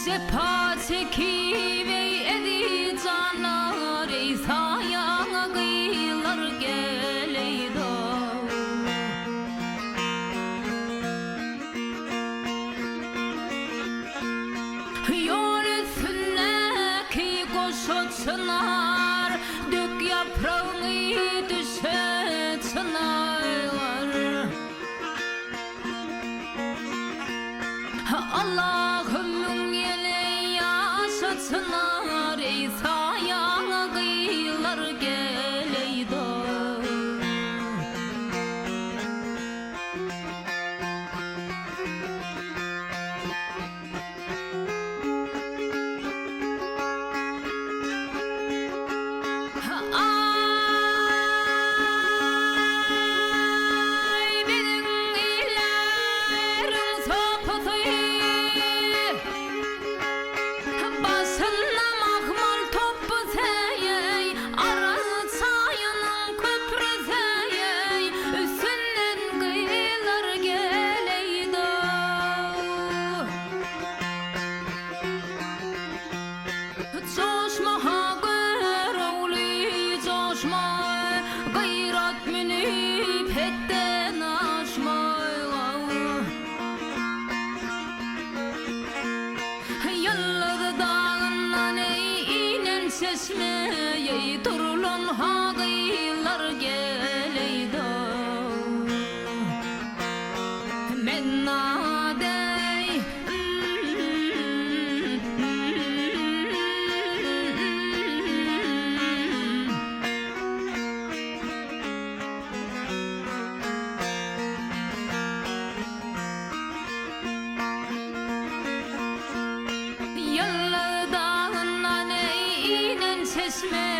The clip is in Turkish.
sepa çekivey edi canar ey sayana kıyılar geleydo. Yol üstüne ki koşu çınar dök yaprağını düşe çınarlar. Allah'ım yele yaşatsınlar ey sayana kıyılar geleydo. Gayret minip hetten aşmayla Yalları dağından inen çeşmeye Durulun hagıylar geleydo. Men nadey Yallı dağından inen çeşme